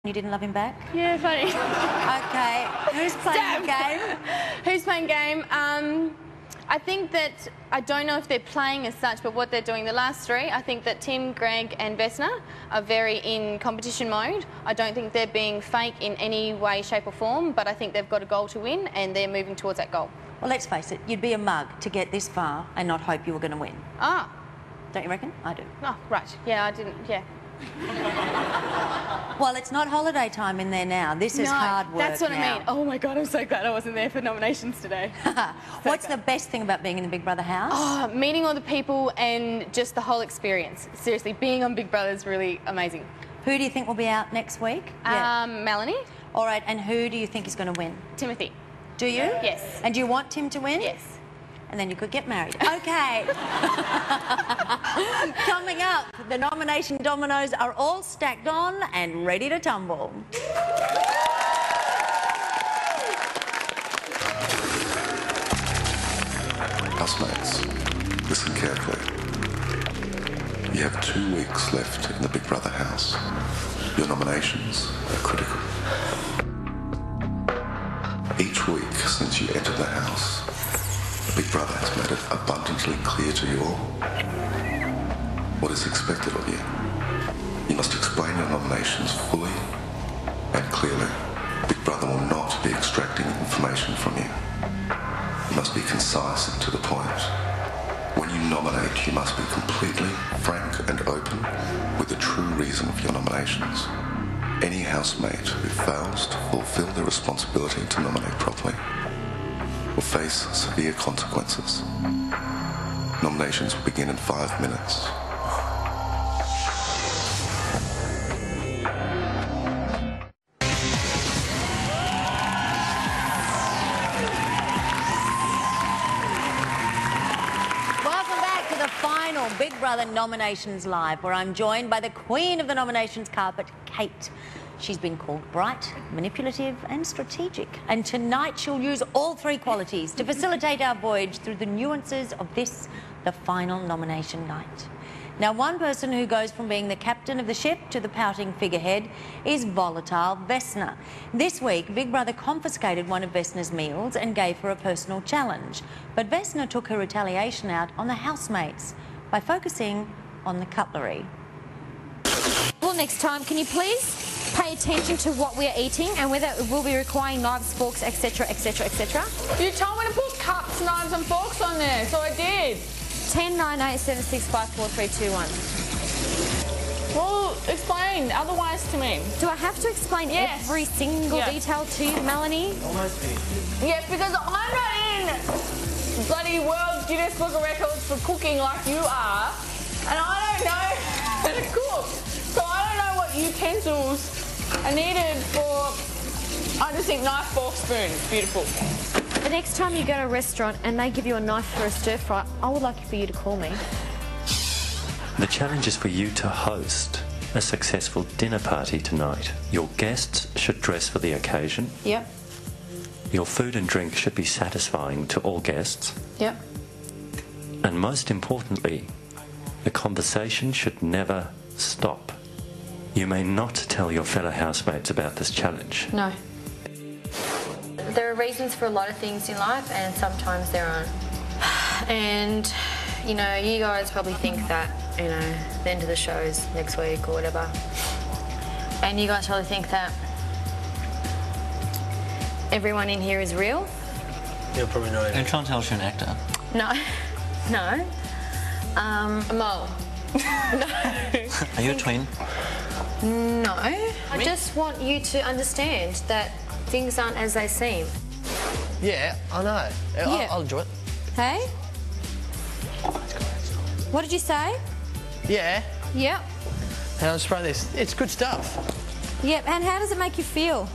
You didn't love him back? Yeah, funny. Okay. Who's playing the game? Who's playing game? I think that, I don't know if they're playing as such, but what they're doing, the last three, I think that Tim, Greg and Vesna are very in competition mode. I don't think they're being fake in any way, shape or form, but I think they've got a goal to win and they're moving towards that goal. Well, let's face it, you'd be a mug to get this far and not hope you were going to win. Ah. Don't you reckon? I do. Oh, right. Yeah, I didn't, yeah. Well, it's not holiday time in there now. This is hard work. That's what now. I mean. Oh my God, I'm so glad I wasn't there for nominations today. What's the best thing about being in the Big Brother house? Oh, meeting all the people and just the whole experience. Seriously, being on Big Brother is really amazing. Who do you think will be out next week? Melanie. All right, and who do you think is going to win? Timothy. Do you? Yes. And do you want Tim to win? Yes. And then you could get married. Okay. Coming up, the nomination dominoes are all stacked on and ready to tumble. Housemates, listen carefully. You have 2 weeks left in the Big Brother house. Your nominations are critical. Each week since you entered the house, Big Brother has made it abundantly clear to you all what is expected of you. You must explain your nominations fully and clearly. Big Brother will not be extracting information from you. You must be concise and to the point. When you nominate, you must be completely frank and open with the true reason for your nominations. Any housemate who fails to fulfill their responsibility to nominate properly will face severe consequences. Nominations will begin in 5 minutes. Welcome back to the final Big Brother Nominations Live, where I'm joined by the queen of the nominations carpet, Kate. She's been called bright, manipulative and strategic. And tonight she'll use all 3 qualities to facilitate our voyage through the nuances of this, the final nomination night. Now, one person who goes from being the captain of the ship to the pouting figurehead is volatile Vesna. This week, Big Brother confiscated one of Vesna's meals and gave her a personal challenge. But Vesna took her retaliation out on the housemates by focusing on the cutlery. Well, next time, can you please pay attention to what we're eating and whether we'll be requiring knives, forks, etc, etc, etc. You told me to put cups, knives and forks on there, so I did. 10, 9, 8, 7, 6, 5, 4, 3, 2, 1. Well, explain otherwise to me. Do I have to explain every single detail to you, Melanie? Yes, because I'm not in bloody World Guinness Book of Records for cooking like you are, and I don't know how to cook. So I don't know what utensils are needed for, I just think knife, fork, spoon. Beautiful. The next time you go to a restaurant and they give you a knife for a stir fry, I would like for you to call me. The challenge is for you to host a successful dinner party tonight. Your guests should dress for the occasion. Yep. Your food and drink should be satisfying to all guests. Yep. And most importantly, the conversation should never stop. You may not tell your fellow housemates about this challenge. No. There are reasons for a lot of things in life, and sometimes there aren't. And, you know, you guys probably think that, you know, the end of the show is next week or whatever. And you guys probably think that everyone in here is real. You're probably not. And try and tell us you're an actor. No. No. A mole. No. Are you a twin? No. I just want you to understand that things aren't as they seem. Yeah, I know. Yeah. I'll enjoy it. Hey? What did you say? Yeah. Yep. And I'll spray this. It's good stuff. Yep. And how does it make you feel?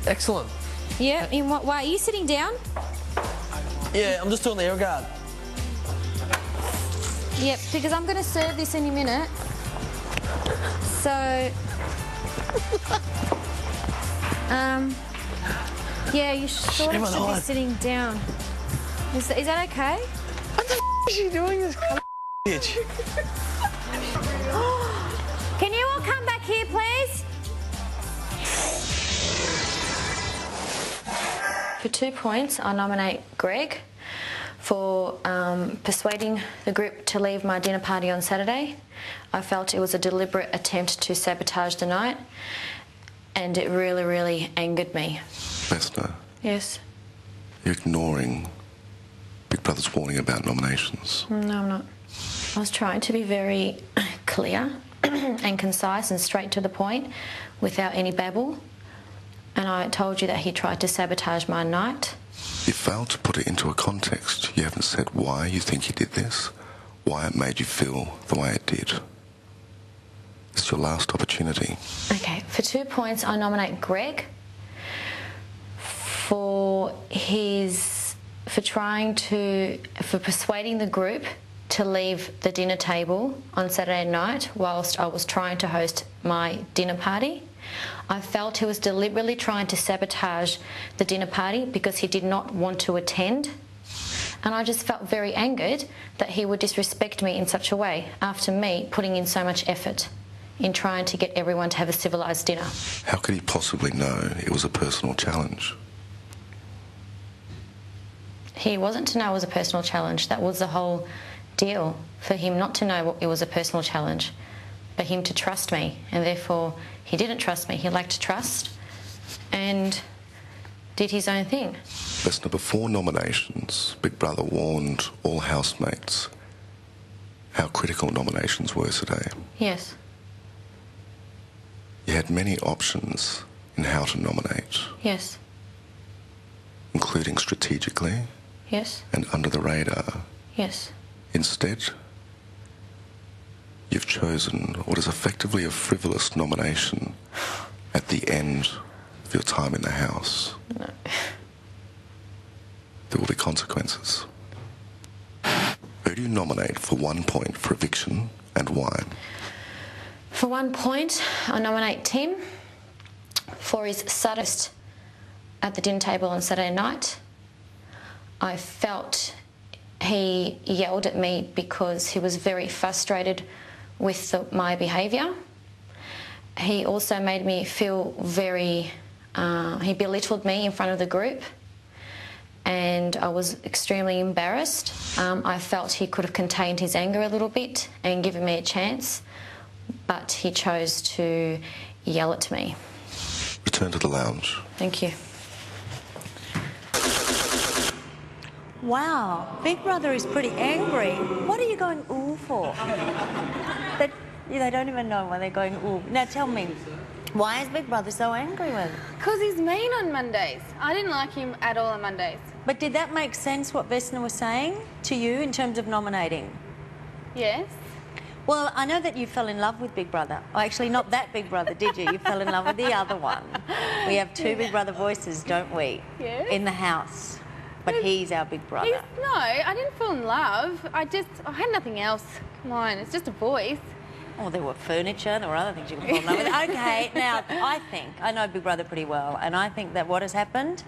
Excellent. Yep. In what way? Are you sitting down? Yeah, I'm just doing the air guard. Yep, because I'm going to serve this any minute. So, yeah, you sort of should be sitting down. Is that okay? What the is she doing, this bitch? Can you all come back here, please? For 2 points, I nominate Greg for persuading the group to leave my dinner party on Saturday. I felt it was a deliberate attempt to sabotage the night, and it really, really angered me. Vesna, Yes? you're ignoring Big Brother's warning about nominations. No, I'm not. I was trying to be very clear and concise and straight to the point without any babble. And I told you that he tried to sabotage my night. You failed to put it into a context. You haven't said why you think he did this, why it made you feel the way it did. It's your last opportunity. Okay, for 2 points, I nominate Greg for persuading the group to leave the dinner table on Saturday night whilst I was trying to host my dinner party. I felt he was deliberately trying to sabotage the dinner party because he did not want to attend. And I just felt very angered that he would disrespect me in such a way after me putting in so much effort in trying to get everyone to have a civilised dinner. How could he possibly know it was a personal challenge? He wasn't to know it was a personal challenge. That was the whole deal, for him not to know it was a personal challenge, but him to trust me. And therefore, he didn't trust me. He lacked trust and did his own thing. Vesna, before nominations, Big Brother warned all housemates how critical nominations were today. Yes. You had many options in how to nominate, Yes. including strategically Yes. and under the radar. Yes. Instead, you've chosen what is effectively a frivolous nomination at the end of your time in the house. No. There will be consequences. Who do you nominate for 1 point for eviction and why? For 1 point, I nominate Tim for his saddest at the dinner table on Saturday night. I felt he yelled at me because he was very frustrated with my behaviour. He also made me feel he belittled me in front of the group, and I was extremely embarrassed. I felt he could have contained his anger a little bit and given me a chance, but he chose to yell at me. Return to the lounge. Thank you. Wow, Big Brother is pretty angry. What are you going ooh for? They don't even know why they're going ooh. Now tell me, why is Big Brother so angry with him? Because he's mean on Mondays. I didn't like him at all on Mondays. But did that make sense, what Vesna was saying to you in terms of nominating? Yes. Well, I know that you fell in love with Big Brother. Oh, actually, not that Big Brother, did you? You fell in love with the other one. We have two Big Brother voices, don't we? Yes. In the house. But he's our Big Brother. No, I didn't fall in love. I had nothing else. Come on, it's just a voice. Oh, there were furniture, there were other things you could fall in love with. Okay, now, I know Big Brother pretty well, and I think that what has happened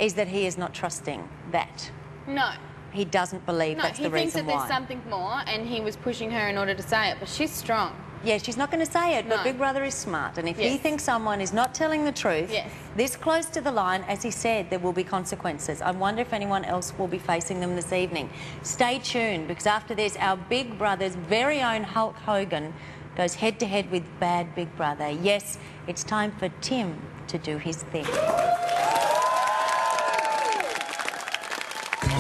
is that he is not trusting that. No. He doesn't believe that's the reason why. No, he thinks that there's something more, and he was pushing her in order to say it, but she's strong. Yeah, she's not going to say it, but No. Big Brother is smart. And if he Yes. thinks someone is not telling the truth, Yes. this close to the line, as he said, there will be consequences. I wonder if anyone else will be facing them this evening. Stay tuned, because after this, our Big Brother's very own Hulk Hogan goes head-to-head with bad Big Brother. Yes, it's time for Tim to do his thing.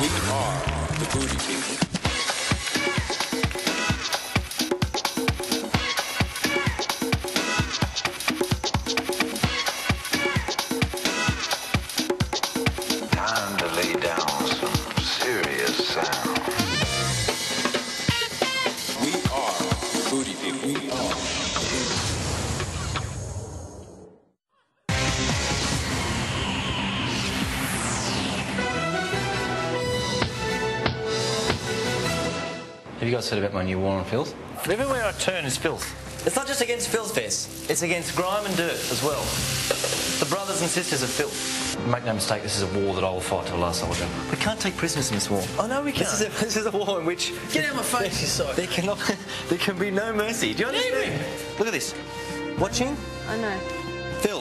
We are the Booty People. Time to lay down some serious sound. We are the Booty People. We are the Booty Have you guys heard about my new war on filth? Everywhere I turn is filth. It's not just against filth fest, it's against grime and dirt as well. The brothers and sisters of filth. Make no mistake, this is a war that I will fight to the last soldier. We can't take prisoners in this war. Oh, no, we can't. This is a war in which... Get out of my face, you sock. There can be no mercy. Do you understand? Look at this. Watching I know. filth.